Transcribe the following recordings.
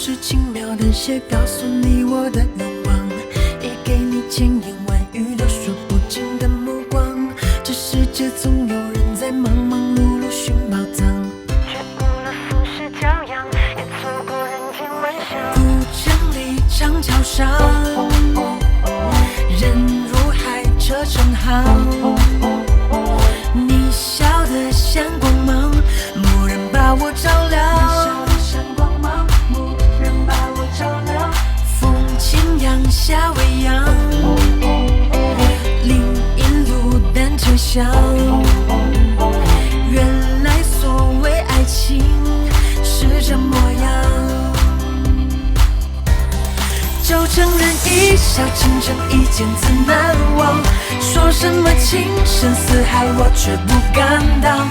是轻描淡写告诉你我的愿望，也给你千言万语都说不尽的目光。这世界总有人在忙忙碌碌寻宝藏，却误了俗世教养，也错过人间万象。古城里长桥上，人如海车成行。你笑得像光芒，蓦然把我照亮。夏未央，另一路单车厢。原来所谓爱情是这模样。就承认一笑倾城一见自难忘。说什么情深似海，我却不敢当。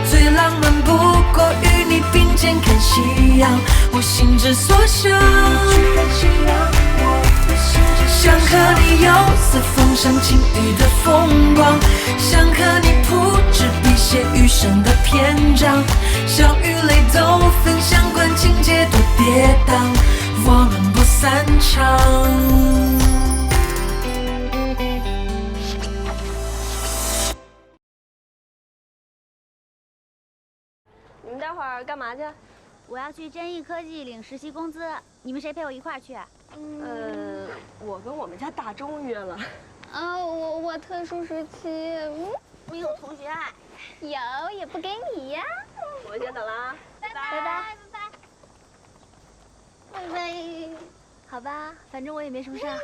最浪漫不过与你并肩看夕阳，我心之所向。想和你游似风上轻雨的风光，想和你铺纸笔写余生的篇章，笑与泪都分享，管情节多跌宕，我们不散场。你们待会儿干嘛去？我要去真义科技领实习工资，你们谁陪我一块儿去？我跟我们家大钟约了。我特殊时期，没有同学爱，有也不给你呀。我们先走了啊，拜拜拜拜拜拜。好吧，反正我也没什么事儿。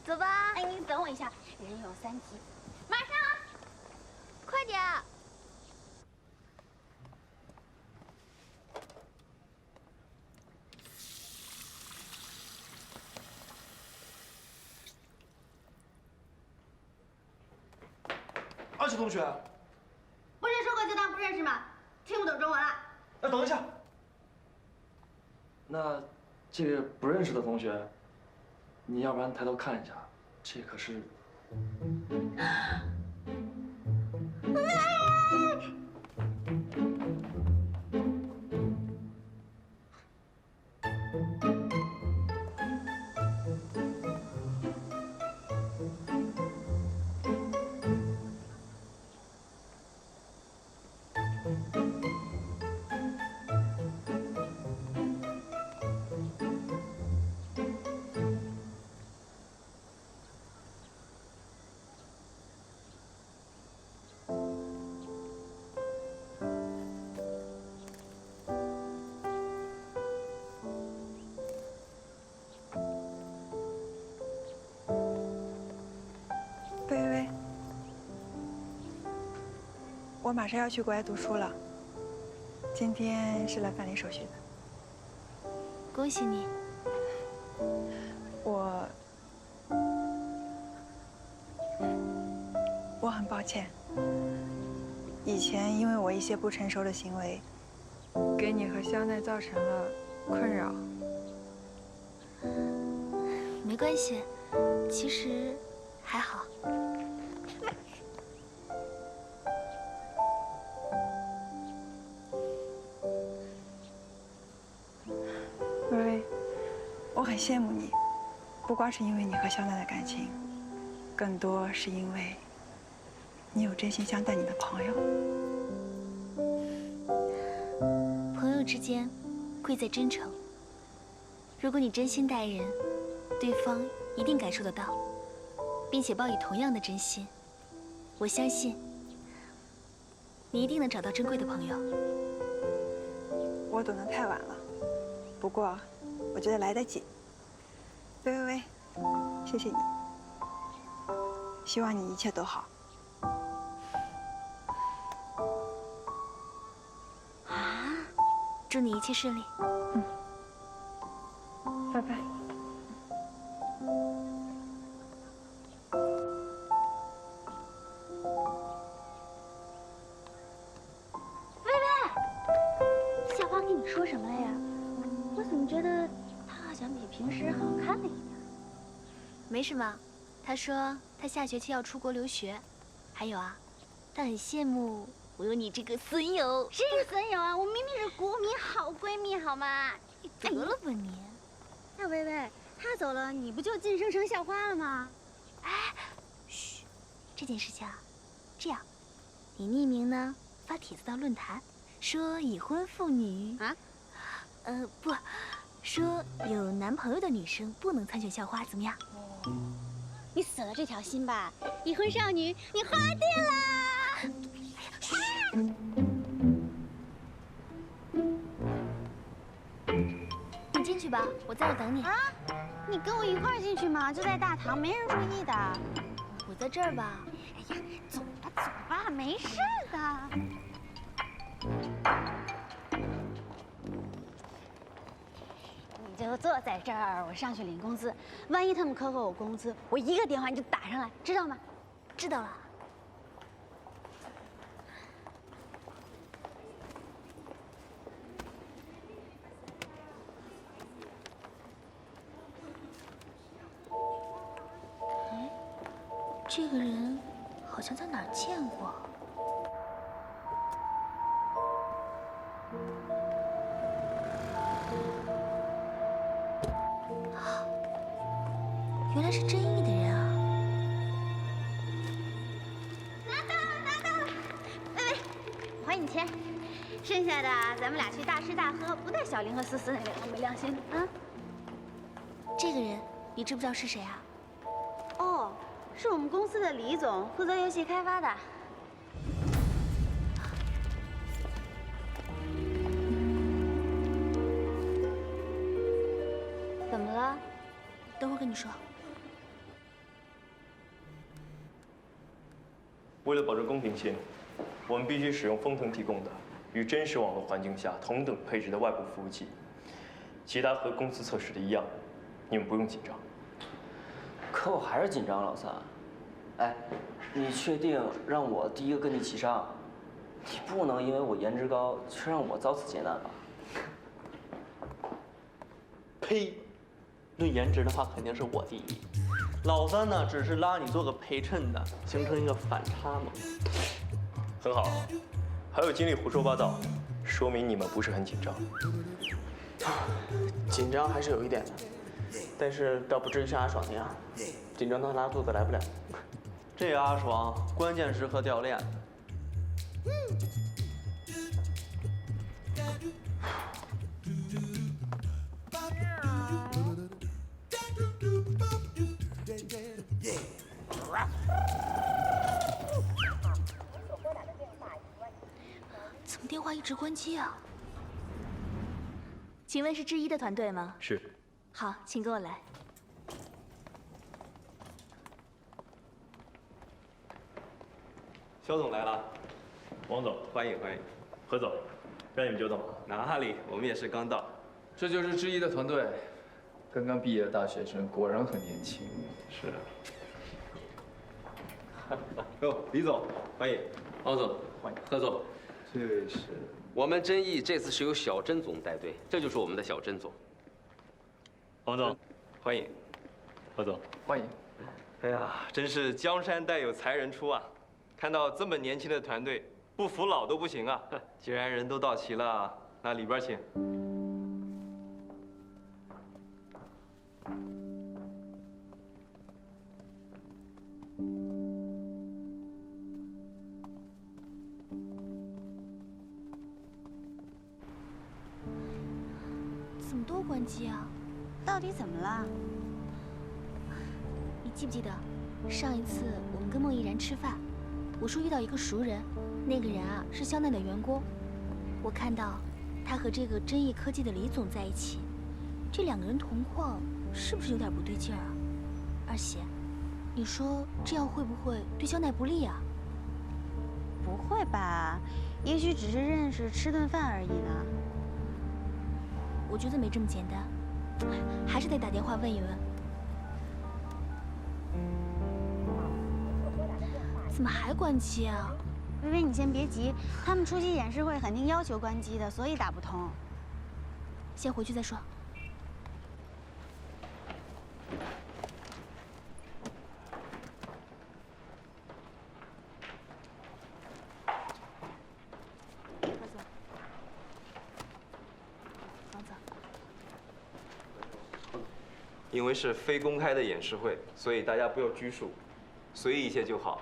走吧。哎，你等我一下，人有3急，马上。快点。二七同学，不是说过就当不认识吗？听不懂中文了？等一下。那这个不认识的同学，你要不然抬头看一下，这可是。薇薇，我马上要去国外读书了，今天是来办理手续的。恭喜你。我很抱歉，以前因为我一些不成熟的行为，给你和香奈造成了困扰。没关系，其实还好。薇薇，我很羡慕你，不光是因为你和香奈的感情，更多是因为你有真心相待你的朋友。朋友之间，贵在真诚。如果你真心待人，对方一定感受得到，并且报以同样的真心。我相信，你一定能找到珍贵的朋友。我懂得太晚了，不过我觉得来得及。薇薇，谢谢你，希望你一切都好。啊，祝你一切顺利。拜拜。夏花跟你说什么了呀？我怎么觉得她好像比平时好看了一点？没什么，她说她下学期要出国留学，还有啊，她很羡慕我有你这个损友。谁是损友啊？我明明是国民好闺蜜，好吗？得了吧你！哎，薇薇，他走了，你不就晋升成校花了吗？哎，嘘，这件事情啊，这样，你匿名呢发帖子到论坛，说已婚妇女啊，不，说有男朋友的女生不能参选校花，怎么样？你死了这条心吧，已婚少女，你花店啦！你进去吧，我在这等你。啊，你跟我一块儿进去吗？就在大堂，没人注意的。我在这儿吧。哎呀，走吧走吧，没事的。你就坐在这儿，我上去领工资。万一他们克扣我工资，我一个电话你就打上来，知道吗？知道了。哎，这个人好像在哪儿见过。原来是真义的人啊！还你钱，剩下的咱们俩去大吃大喝，不带小林和思思那两个没良心的啊。这个人你知不知道是谁啊？哦，是我们公司的李总，负责游戏开发的。怎么了？等会儿跟你说。为了保证公平性，我们必须使用风腾提供的与真实网络环境下同等配置的外部服务器。其他和公司测试的一样，你们不用紧张。可我还是紧张，老三。哎，你确定让我第一个跟你齐上？你不能因为我颜值高，却让我遭此劫难吧？呸！论颜值的话，肯定是我第一。老三呢，只是拉你做个陪衬的，形成一个反差嘛。很好，还有精力胡说八道，说明你们不是很紧张。紧张还是有一点的，但是倒不至于像阿爽那样，紧张到拉肚子来不了。这个阿爽关键时刻掉链子。怎么电话一直关机啊？请问是之一的团队吗？是。好，请跟我来。肖总来了，王总欢迎欢迎。何总，让你们久等了。哪里？我们也是刚到。这就是之一的团队，刚刚毕业的大学生，果然很年轻。是。哟，李总，欢迎。王总，欢迎。何总，这是我们真义这次是由小甄总带队，这就是我们的小甄总。王总，欢迎。何总，欢迎。哎呀，真是江山代有才人出啊！看到这么年轻的团队，不服老都不行啊！既然人都到齐了，那里边请。怎么都关机啊？到底怎么了？你记不记得上一次我们跟孟依然吃饭，我说遇到一个熟人，那个人啊是肖奈的员工，我看到他和这个真义科技的李总在一起，这两个人同框，是不是有点不对劲儿啊？二喜，你说这样会不会对肖奈不利啊？不会吧？也许只是认识吃顿饭而已呢。我觉得没这么简单，还是得打电话问一问。怎么还关机啊？薇薇，你先别急，他们出席演示会肯定要求关机的，所以打不通。先回去再说。因为是非公开的演示会，所以大家不要拘束，随意一些就好。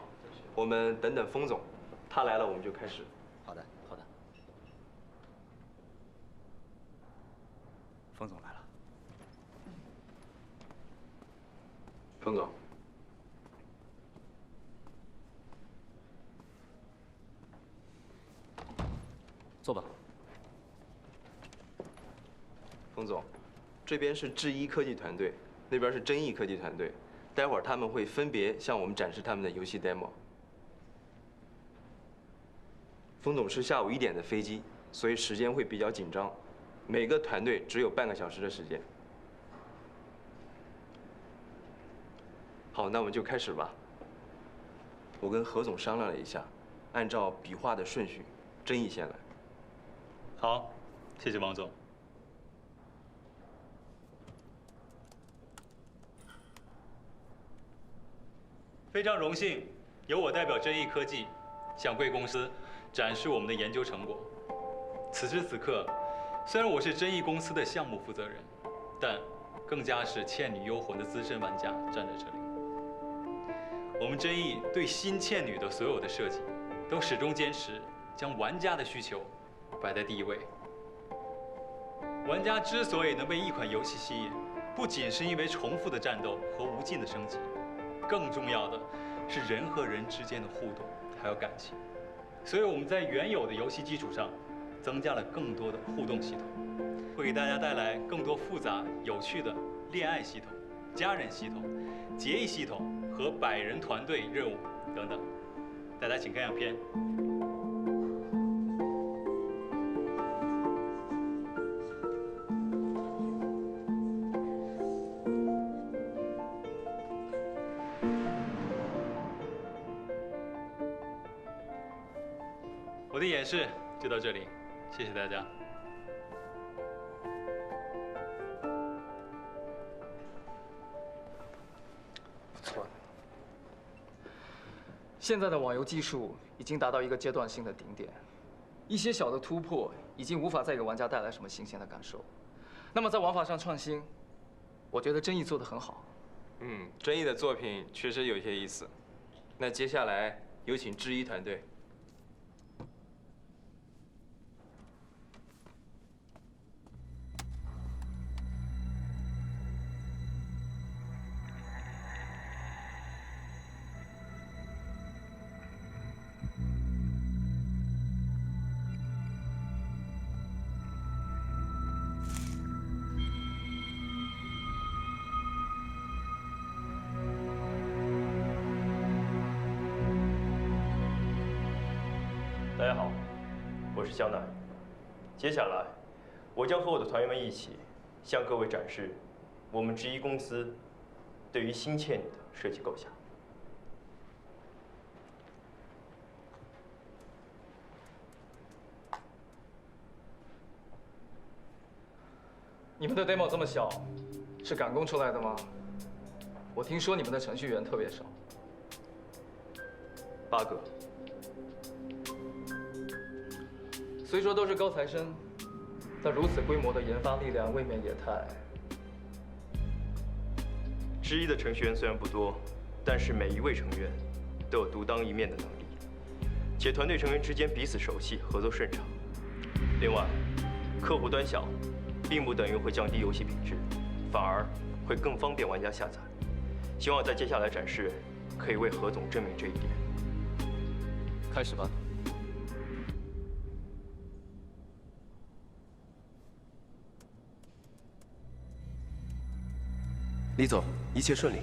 我们等等封总，他来了我们就开始。好的，好的。封总来了。封总，坐吧。封总，这边是智一科技团队，那边是臻毅科技团队，待会儿他们会分别向我们展示他们的游戏 demo。封总是下午1点的飞机，所以时间会比较紧张，每个团队只有半个小时的时间。好，那我们就开始吧。我跟何总商量了一下，按照笔画的顺序，臻毅先来。好，谢谢王总。非常荣幸，由我代表臻毅科技向贵公司展示我们的研究成果。此时此刻，虽然我是臻毅公司的项目负责人，但更加是《倩女幽魂》的资深玩家站在这里。我们臻毅对新倩女的所有的设计，都始终坚持将玩家的需求摆在第一位。玩家之所以能被一款游戏吸引，不仅是因为重复的战斗和无尽的升级，更重要的是人和人之间的互动还有感情。所以我们在原有的游戏基础上，增加了更多的互动系统，会给大家带来更多复杂有趣的恋爱系统、家人系统、结义系统和100人团队任务等等。大家请看样片。我的演示就到这里，谢谢大家。不错。现在的网游技术已经达到一个阶段性的顶点，一些小的突破已经无法再给玩家带来什么新鲜的感受。那么在玩法上创新，我觉得臻毅做得很好。臻毅的作品确实有些意思。那接下来有请智一团队。大家好，我是肖楠。接下来，我将和我的团员们一起向各位展示我们智一公司对于新倩女的设计构想。你们的 demo 这么小，是赶工出来的吗？我听说你们的程序员特别少。8个。虽说都是高材生，但如此规模的研发力量未免也太……智一的程序员虽然不多，但是每一位成员都有独当一面的能力，且团队成员之间彼此熟悉，合作顺畅。另外，客户端小，并不等于会降低游戏品质，反而会更方便玩家下载。希望在接下来展示可以为何总证明这一点。开始吧。李总，一切顺利。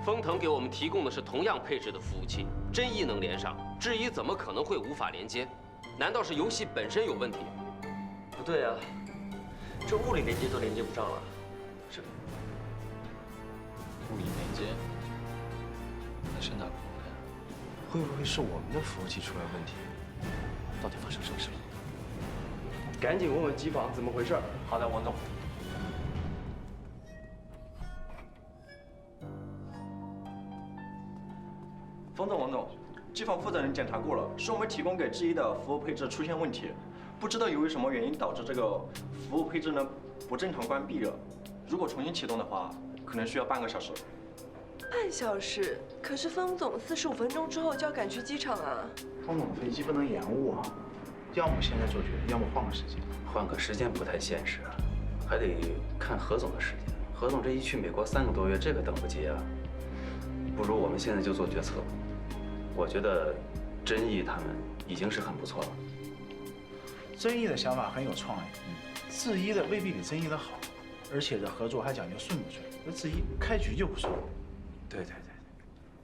丰腾给我们提供的是同样配置的服务器，真意能连上，智一怎么可能会无法连接？难道是游戏本身有问题？不对啊，这物理连接都连接不上了，这物理连接，那是哪国的呀？会不会是我们的服务器出了问题？到底发生什么事了？赶紧问问机房怎么回事。好的，王总。冯总，王总，机房负责人检查过了，是我们提供给智一的服务配置出现问题，不知道由于什么原因导致这个服务配置呢不正常关闭了。如果重新启动的话，可能需要半个小时。半小时？可是方总45分钟之后就要赶去机场啊。方总的飞机不能延误啊，要么现在做决定，要么换个时间。换个时间不太现实啊，还得看何总的时间。何总这一去美国3个多月，这个等不及啊。不如我们现在就做决策。我觉得真意他们已经是很不错了。真意的想法很有创意，智一的未必比真意的好，而且这合作还讲究顺不顺。那智一开局就不顺。对，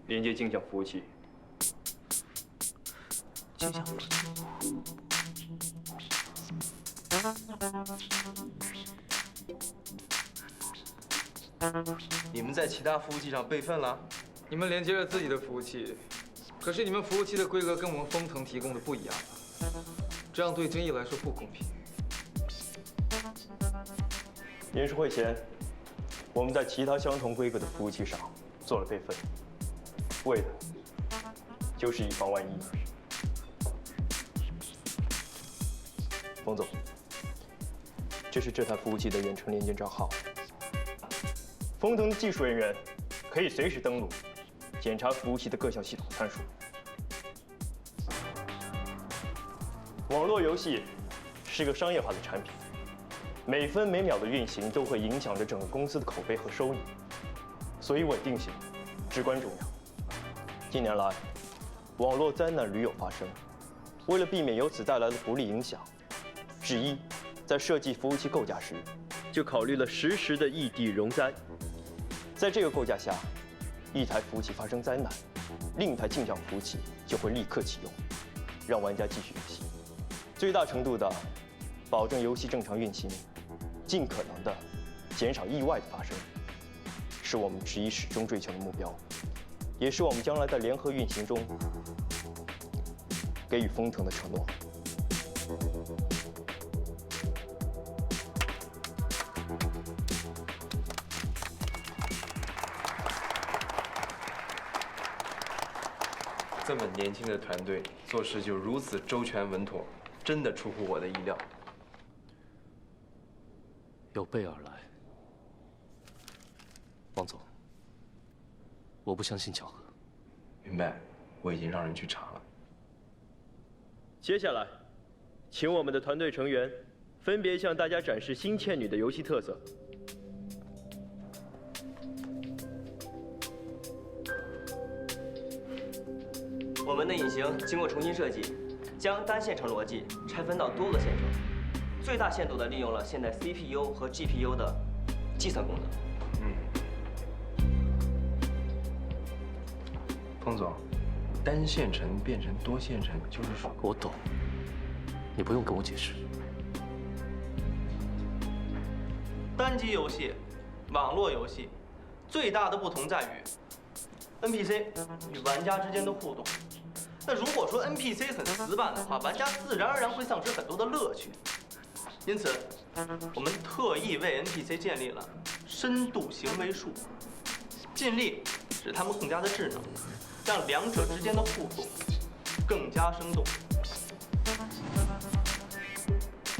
连接镜像服务器。镜像服务器。你们在其他服务器上备份了？你们连接了自己的服务器，可是你们服务器的规格跟我们丰腾提供的不一样，这样对真意来说不公平。研试会前，我们在其他相同规格的服务器上做了备份，为的就是以防万一。冯总，这是这台服务器的远程连接账号。丰腾的技术人员可以随时登录，检查服务器的各项系统参数。网络游戏是个商业化的产品，每分每秒的运行都会影响着整个公司的口碑和收益，所以稳定性至关重要。近年来，网络灾难屡有发生，为了避免由此带来的不利影响，智一在设计服务器构架时，就考虑了实时的异地容灾。在这个构架下，一台服务器发生灾难，另一台镜像服务器就会立刻启用，让玩家继续游戏，最大程度的保证游戏正常运行，尽可能的减少意外的发生，是我们智一始终追求的目标，也是我们将来在联合运行中给予丰腾的承诺。这么年轻的团队做事就如此周全稳妥，真的出乎我的意料。有备而来，王总，我不相信巧合。明白，我已经让人去查了。接下来，请我们的团队成员分别向大家展示新倩女的游戏特色。我们的引擎经过重新设计，将单线程逻辑拆分到多个线程，最大限度地利用了现代 CPU 和 GPU 的计算功能。彭总，单线程变成多线程，就是说……我懂，你不用跟我解释。单机游戏、网络游戏最大的不同在于 NPC 与玩家之间的互动。那如果说 NPC 很死板的话，玩家自然而然会丧失很多的乐趣。因此，我们特意为 NPC 建立了深度行为树，尽力使他们更加的智能，让两者之间的互动更加生动、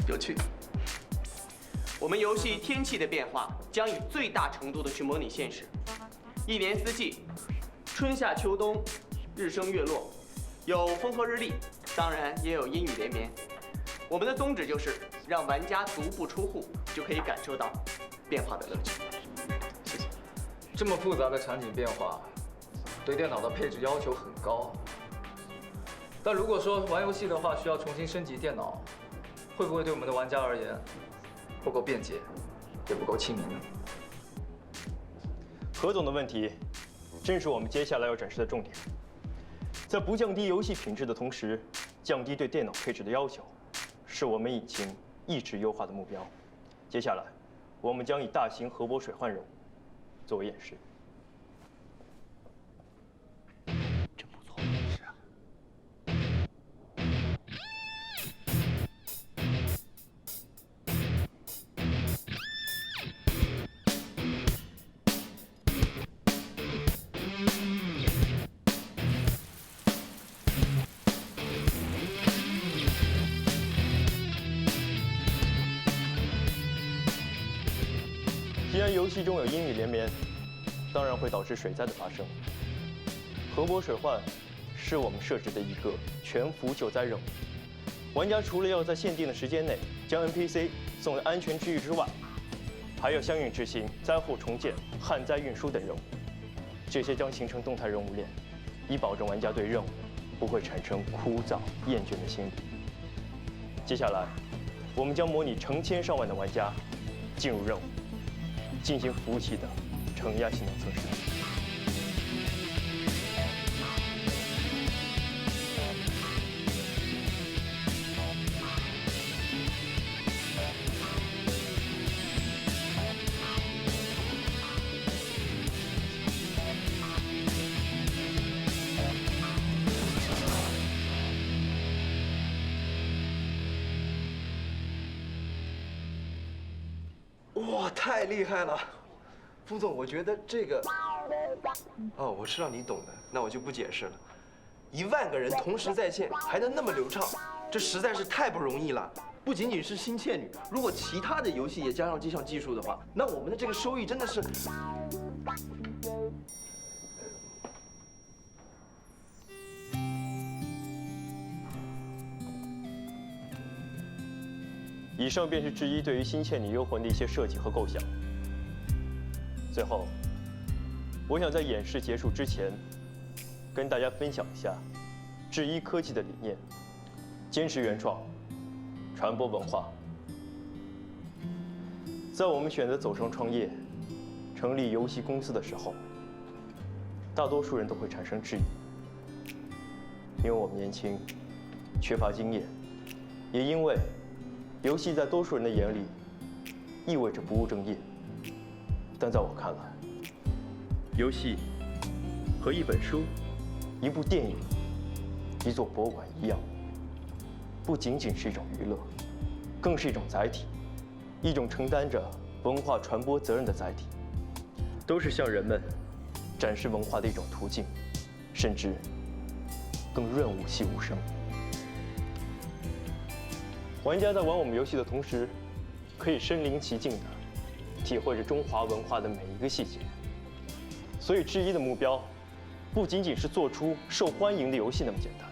有趣。我们游戏天气的变化将以最大程度的去模拟现实，一年四季，春夏秋冬，日升月落，有风和日丽，当然也有阴雨连绵。我们的宗旨就是让玩家足不出户就可以感受到变化的乐趣。谢谢。这么复杂的场景变化，对电脑的配置要求很高。但如果说玩游戏的话需要重新升级电脑，会不会对我们的玩家而言不够便捷，也不够亲民呢？何总的问题，正是我们接下来要展示的重点。在不降低游戏品质的同时，降低对电脑配置的要求，是我们引擎一直优化的目标。接下来，我们将以大型核泊水患任务作为演示。 既然游戏中有阴雨连绵，当然会导致水灾的发生。核泊水患是我们设置的一个全服救灾任务。玩家除了要在限定的时间内将 NPC 送到安全区域之外，还要相应执行灾后重建、旱灾运输等任务。这些将形成动态任务链，以保证玩家对任务不会产生枯燥、厌倦的心理。接下来，我们将模拟成千上万的玩家进入任务。 进行服务器的承压性能测试。哇，太厉害了，风总，我觉得这个……哦，我知道你懂的，那我就不解释了。1万个人同时在线，还能那么流畅，这实在是太不容易了。不仅仅是《心切女》，如果其他的游戏也加上这项技术的话，那我们的这个收益真的是……以上便是智一对于《心切女幽魂》的一些设计和构想。最后，我想在演示结束之前，跟大家分享一下智一科技的理念：坚持原创，传播文化。在我们选择走上创业、成立游戏公司的时候，大多数人都会产生质疑，因为我们年轻，缺乏经验，也因为 游戏在多数人的眼里意味着不务正业，但在我看来，游戏和一本书、一部电影、一座博物馆一样，不仅仅是一种娱乐，更是一种载体，一种承担着文化传播责任的载体，都是向人们展示文化的一种途径，甚至更润物细无声。 玩家在玩我们游戏的同时，可以身临其境地体会着中华文化的每一个细节。所以，智一的目标不仅仅是做出受欢迎的游戏那么简单。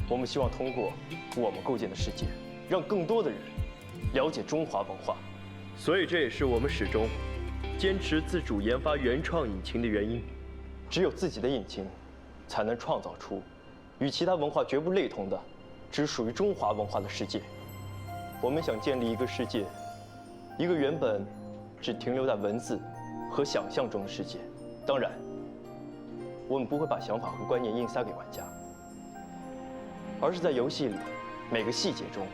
我们希望通过我们构建的世界，让更多的人了解中华文化。所以，这也是我们始终坚持自主研发原创引擎的原因。只有自己的引擎，才能创造出与其他文化绝不类同的 只属于中华文化的世界。我们想建立一个世界，一个原本只停留在文字和想象中的世界。当然，我们不会把想法和观念硬塞给玩家，而是在游戏里每个细节中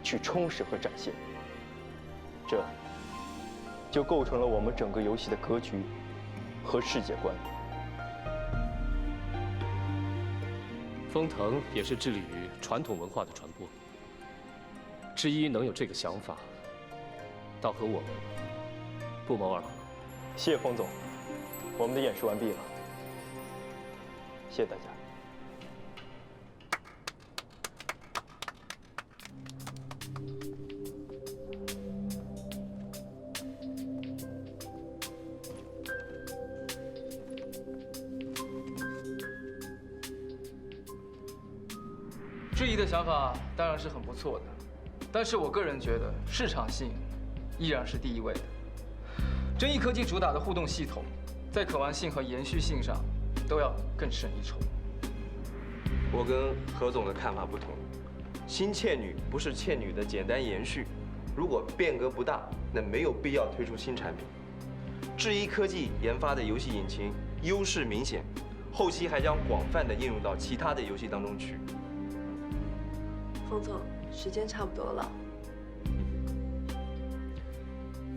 去充实和展现。这就构成了我们整个游戏的格局和世界观。 风腾也是致力于传统文化的传播。智一能有这个想法，倒和我们不谋而合。谢谢风总，我们的演示完毕了，谢谢大家。质疑的想法当然是很不错的，但是我个人觉得市场性依然是第一位的。臻益科技主打的互动系统，在可玩性和延续性上都要更胜一筹。我跟何总的看法不同，新倩女不是倩女的简单延续，如果变革不大，那没有必要推出新产品。智一科技研发的游戏引擎优势明显，后期还将广泛的应用到其他的游戏当中去。冯总，时间差不多了。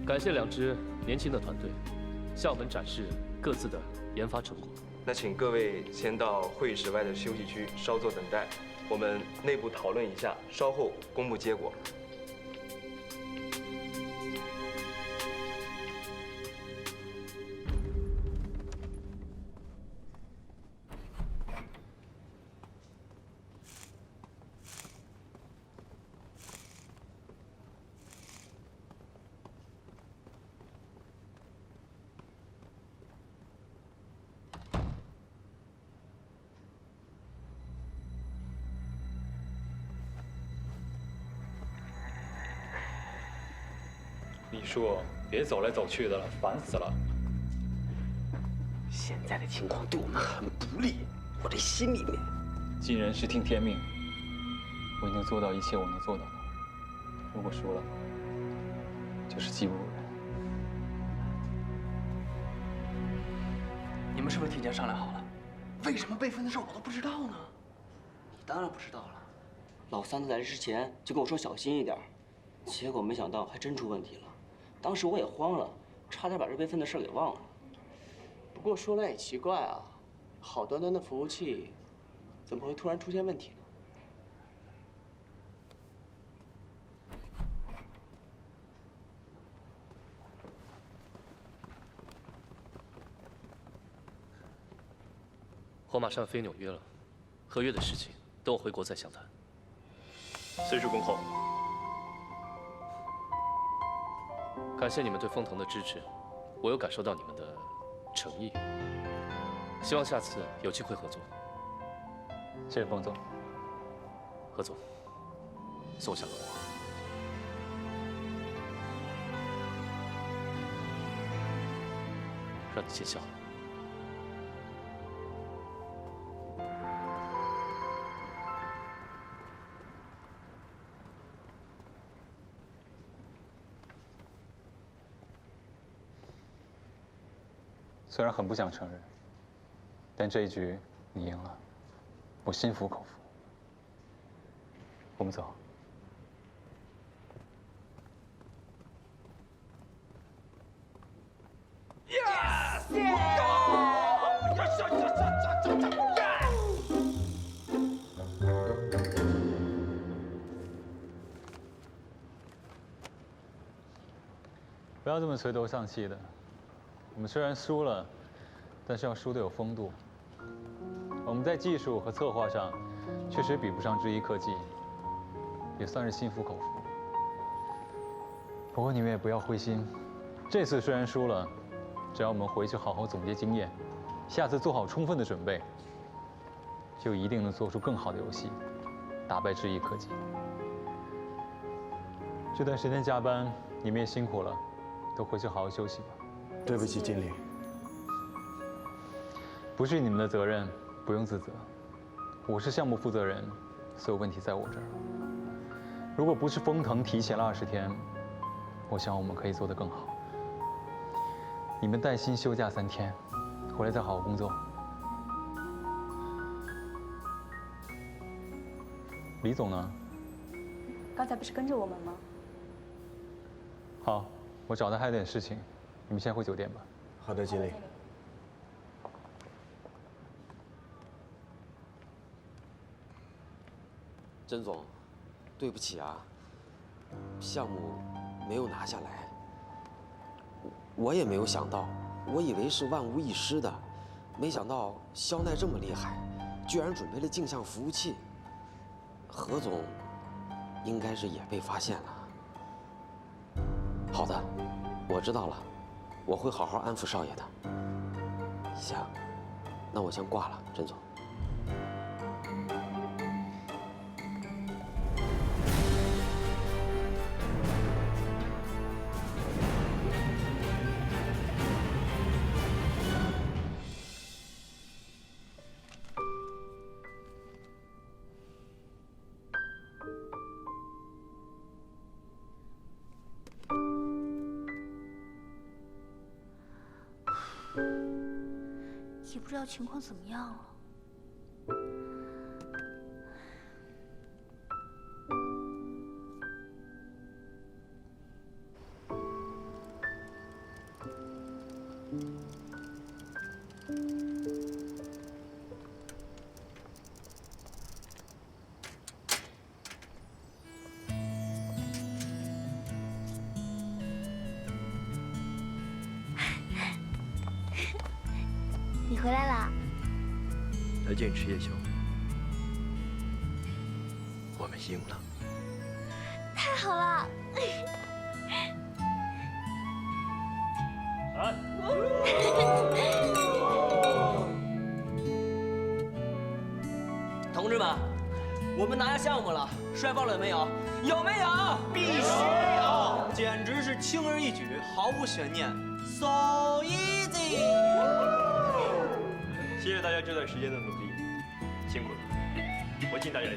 感谢2支年轻的团队，向我们展示各自的研发成果。那请各位先到会议室外的休息区稍作等待，我们内部讨论一下，稍后公布结果。李叔，别走来走去的了，烦死了。现在的情况对我们很不利，我这心里面……尽人事听天命，我已经做到一切我能做到的。如果输了，就是技不如人。你们是不是提前商量好了？为什么备份的事我都不知道呢？你当然不知道了，老三在来之前就跟我说小心一点，结果没想到还真出问题了。当时我也慌了，差点把这备份的事给忘了。不过说来也奇怪啊，好端端的服务器，怎么会突然出现问题呢？我马上飞纽约了，合约的事情等我回国再详谈。随时恭候。感谢你们对风腾的支持，我有感受到你们的诚意。希望下次有机会合作。谢谢冯总。何总，送我下楼。让你见笑。虽然很不想承认，但这一局你赢了，我心服口服。我们走。不要这么垂头丧气的。我们虽然输了，但是要输得有风度。我们在技术和策划上确实比不上智一科技，也算是心服口服。不过你们也不要灰心，这次虽然输了，只要我们回去好好总结经验，下次做好充分的准备，就一定能做出更好的游戏，打败智一科技。这段时间加班，你们也辛苦了，都回去好好休息吧。对不起，经理。不是你们的责任，不用自责。我是项目负责人，所有问题在我这儿。如果不是风腾提前了20天，我想我们可以做得更好。你们带薪休假3天，回来再好好工作。李总呢？刚才不是跟着我们吗？好，我找他还有点事情，你们先回酒店吧。好的，经理。甄总，对不起啊，项目没有拿下来。我也没有想到，我以为是万无一失的，没想到肖奈这么厉害，居然准备了镜像服务器。何总应该是也被发现了。好的，我知道了，我会好好安抚少爷的。行，那我先挂了，甄总。也不知道情况怎么样了。你回来啦？来见你吃夜宵。我们赢了。太好了！同志们，我们拿下项目了，帅爆了有没有？有没有？必须有，简直是轻而易举，毫无悬念 ，so easy。谢谢大家这段时间的努力，辛苦了，我敬大家一杯。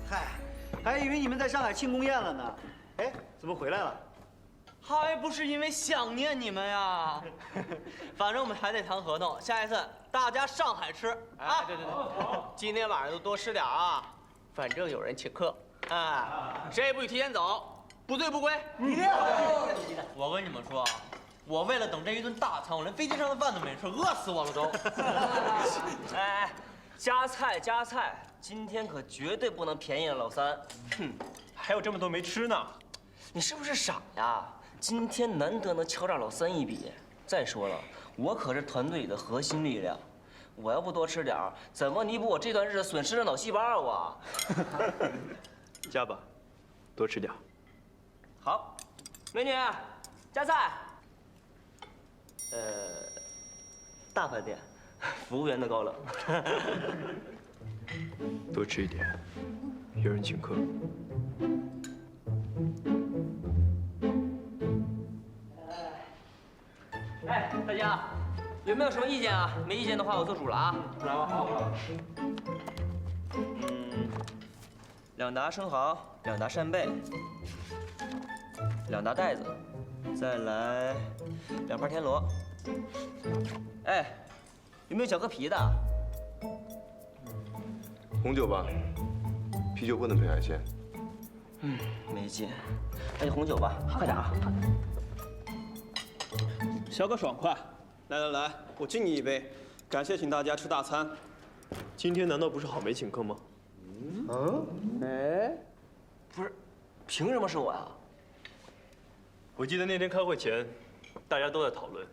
嗨，还以为你们在上海庆功宴了呢，哎，怎么回来了？还不是因为想念你们呀！反正我们还得谈合同，下一次大家上海吃啊！对，今天晚上就多吃点啊，反正有人请客，哎，谁也不许提前走，不醉不归。我跟你们说，我为了等这一顿大餐，我连飞机上的饭都没吃，饿死我了都。哎，加菜加菜，今天可绝对不能便宜了老三。哼，还有这么多没吃呢。你是不是傻呀？今天难得能敲诈老三一笔。再说了，我可是团队里的核心力量，我要不多吃点儿，怎么弥补我这段日子损失的脑细胞啊？加吧，多吃点。好，美女，加菜。大饭店，服务员都高冷。多吃一点，有人请客。哎，大家有没有什么意见啊？没意见的话，我做主了啊。来吧，好。2打生蚝，2打扇贝，2打带子，再来2盘田螺。哎，有没有绞个皮的？红酒吧，啤酒不能配海鲜。没劲。那就红酒吧，快点啊！小哥爽快，来，我敬你一杯，感谢请大家吃大餐。今天难道不是郝梅请客吗？哎，不是，凭什么是我呀？我记得那天开会前，大家都在讨论，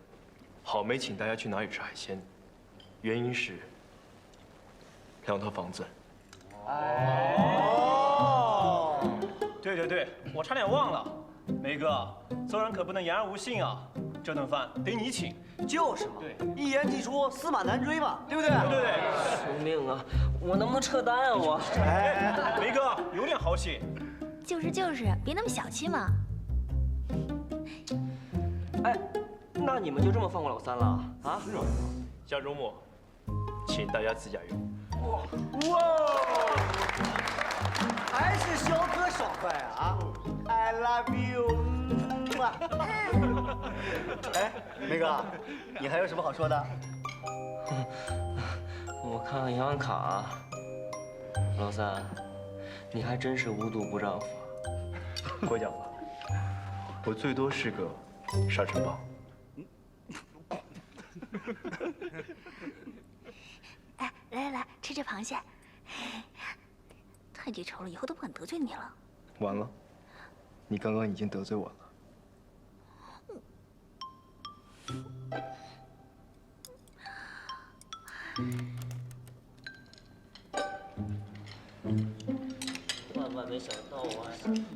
郝梅请大家去哪里吃海鲜，原因是2套房子。哦，对，我差点忘了，梅哥，做人可不能言而无信啊。这顿饭得你请，就是嘛，对，一言既出，驷马难追嘛，对不对？对。救命啊！我能不能撤单啊？我。哎，梅哥有点豪气。就是，别那么小气嘛。哎，那你们就这么放过老三了啊？是啊。下周末，请大家自驾游。哇！还是肖哥爽快啊 ！I love you。哎，梅哥，你还有什么好说的？我看看银行卡，老三，你还真是无毒不丈夫。过奖了，我最多是个沙尘暴。哎，来，吃这螃蟹。太记仇了，以后都不敢得罪你了。完了，你刚刚已经得罪我了。万没想到啊，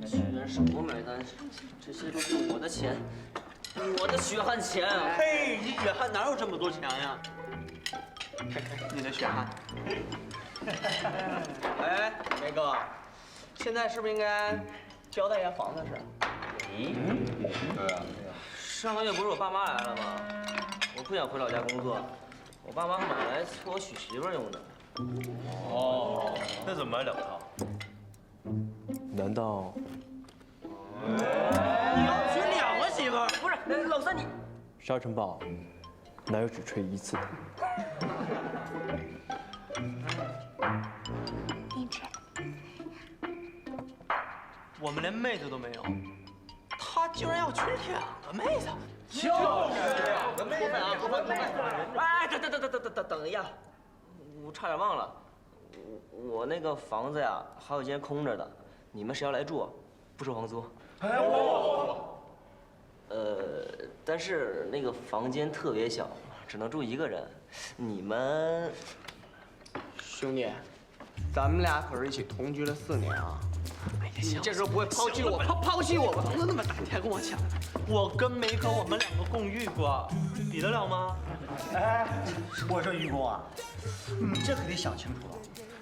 居然是我买单，这些都是我的钱，我的血汗钱啊！嘿，你血汗哪有这么多钱呀？你的血汗。哎，梅哥，现在是不是应该交代一下房子的事？对啊。上个月不是我爸妈来了吗？我不想回老家工作，我爸妈买来催我娶媳妇用的。哦，那怎么买2套？难道你要娶2个媳妇儿？不是，老三你。沙尘暴，哪有只吹一次的？一直。我们连妹子都没有，他居然要娶2个妹子！就是2个妹子啊！过分！哎，等一下，我差点忘了，我那个房子呀，还有间空着的，你们谁要来住，不收房租。哎我。但是那个房间特别小，只能住1个人。你们，兄弟，咱们俩可是一起同居了4年啊！你这时候不会抛弃我？抛弃我吧？房子那么大，你还跟我抢？我跟梅可我们2个共浴过，比得了吗？哎，我说于公啊，你这可得想清楚了，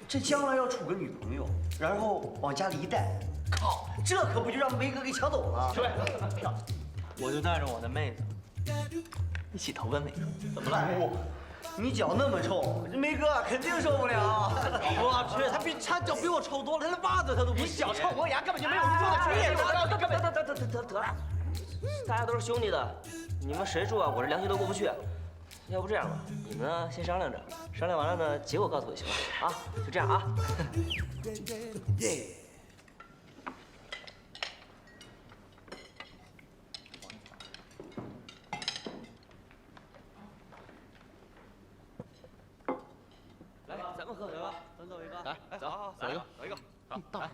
这将来要处个女朋友，然后往家里一带，靠，这可不就让梅哥给抢走了？对，我就带着我的妹子一起投奔梅哥，怎么了？你脚那么臭，这梅哥肯定受不了。我去，他脚比我臭多了，他连袜子他都不洗。你脚臭磨牙，根本就没有人说的职业。得了，大家都是兄弟的，你们谁住啊？我这良心都过不去。要不这样吧，你们呢先商量着，商量完了呢，结果告诉我行吗？啊，就这样啊。来，走一个。到了。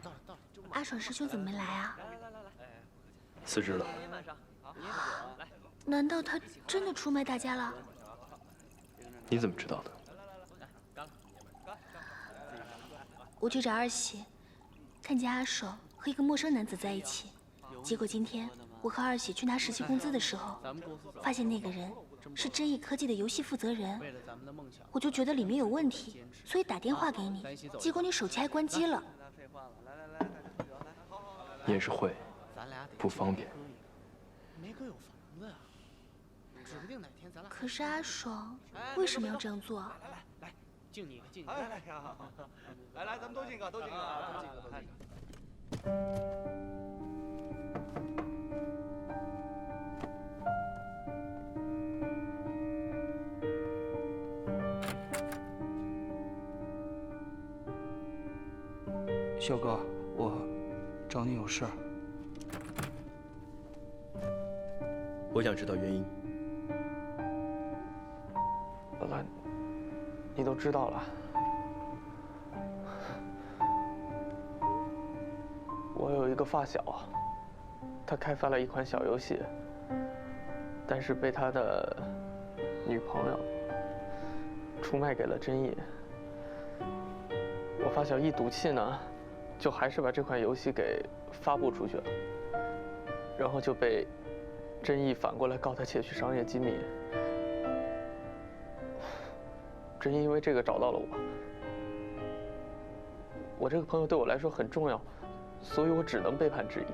阿爽师兄怎么没来啊？辞职了。难道他真的出卖大家了？你怎么知道的？我去找二喜，看见阿爽和一个陌生男子在一起，结果今天我和二喜去拿实习工资的时候，发现那个人是真意科技的游戏负责人，我就觉得里面有问题，所以打电话给你，结果你手机还关机了。你也是会，不方便。梅哥有房子呀，指不定哪天咱俩。可是阿爽为什么要这样做啊？来，敬你一个，敬你。来，咱们都敬个，都敬个。小哥，我找你有事儿。我想知道原因。老大，你都知道了。我有一个发小，他开发了一款小游戏，但是被他的女朋友出卖给了真意。我发小一赌气呢，就还是把这款游戏给发布出去了，然后就被真意反过来告他窃取商业机密。真意因为这个找到了我，我这个朋友对我来说很重要，所以我只能背叛之意。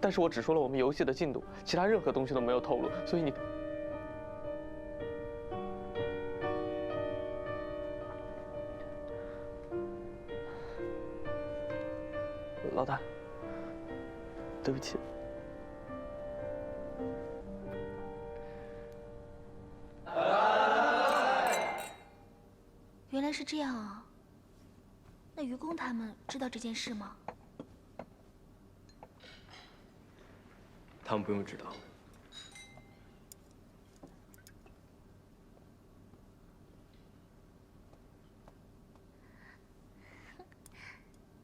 但是我只说了我们游戏的进度，其他任何东西都没有透露，所以你。老大，对不起。原来是这样啊。那愚公他们知道这件事吗？他们不用知道。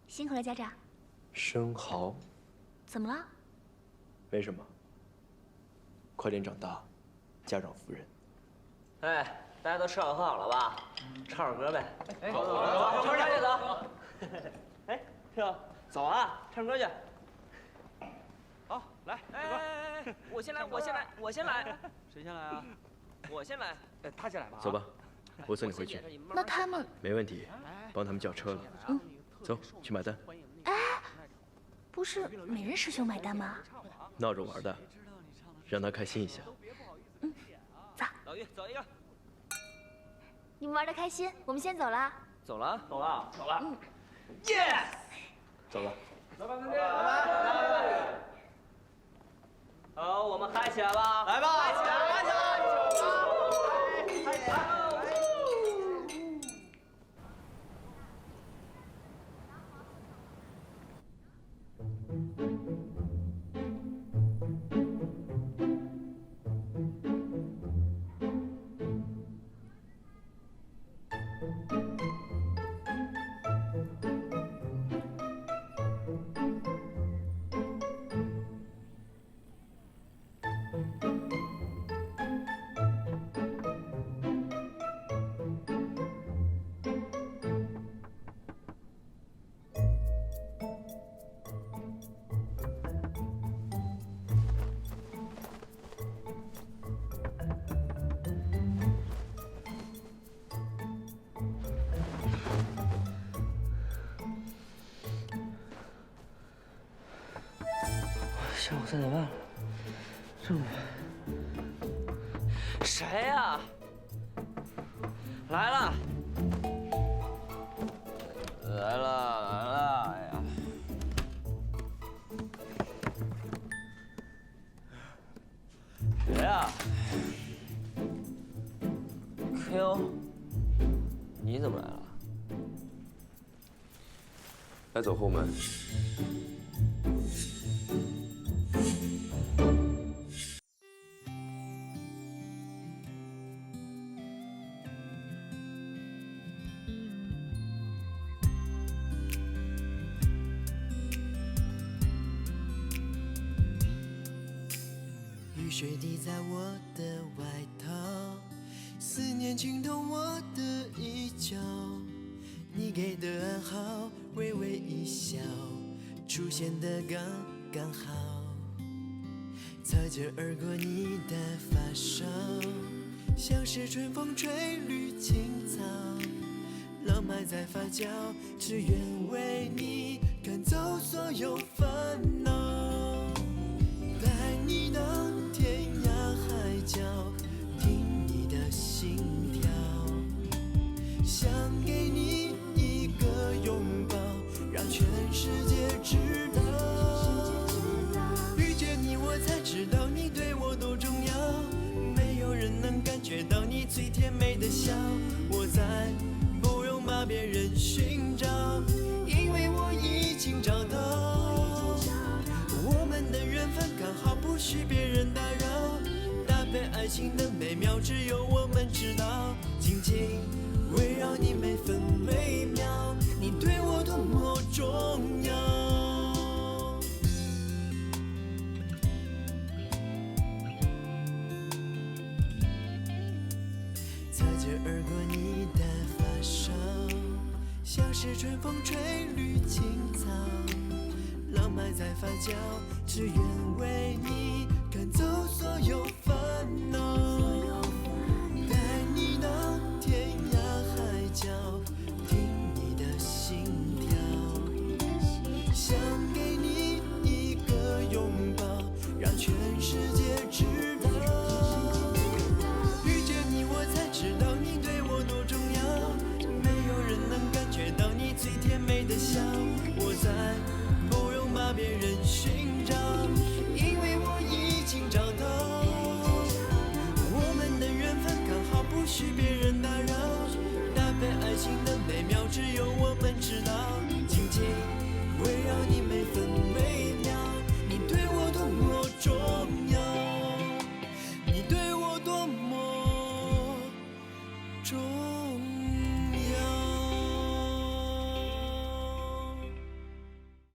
辛苦了，家长。生蚝。怎么了？没什么。快点长大，家长夫人。哎，大家都吃好喝好了吧？唱首歌呗。哎，走，唱歌去走。哎，是吧？走啊，唱歌去。好，来，哎，我先来，我先来。谁先来啊？我先来。他先来吧。走吧，我送你回去。那他们没问题，帮他们叫车了。走，去买单。哎，不是每人师兄买单吗？闹着玩的，让他开心一下。走。老于，走一个。你们玩得开心，我们先走了。走了？走了。走了。嗯。Yes。走了。走吧，再见。下午3点半了，这么……谁呀？来了，来了！哎呀，谁呀？Q， 你怎么来了？来走后门。雨水滴在我的外套，思念浸透我的衣角。你给的暗号，微微一笑，出现的刚刚好。擦肩而过你的发梢，像是春风吹绿青草。浪漫在发酵，只愿为你赶走所有烦恼。带你到天涯海角，听你的心跳，想给你一个拥抱，让全世界知道。遇见你我才知道你对我多重要，没有人能感觉到你最甜美的笑。我再不用把别人寻找，因为我已经找到。我们的缘分刚好，不许别人打扰，搭配爱情的美妙，只有我们知道。紧紧围绕你每分每秒，你对我多么重要。擦肩而过你的发梢，像是春风吹绿青草。浪漫在发酵，只愿为你赶走所有烦恼。带你到天涯海角，听你的心跳，想给你一个拥抱，让全世界知道。遇见你我才知道你对我多重要，没有人能感觉到你最甜美的笑。我在不用把别人寻找，因为我已经找到。我们的缘分刚好，不许别人打扰，搭配爱情的美妙，只有我们知道。紧紧围绕你每分每秒，你对我多么重要，你对我多么重要。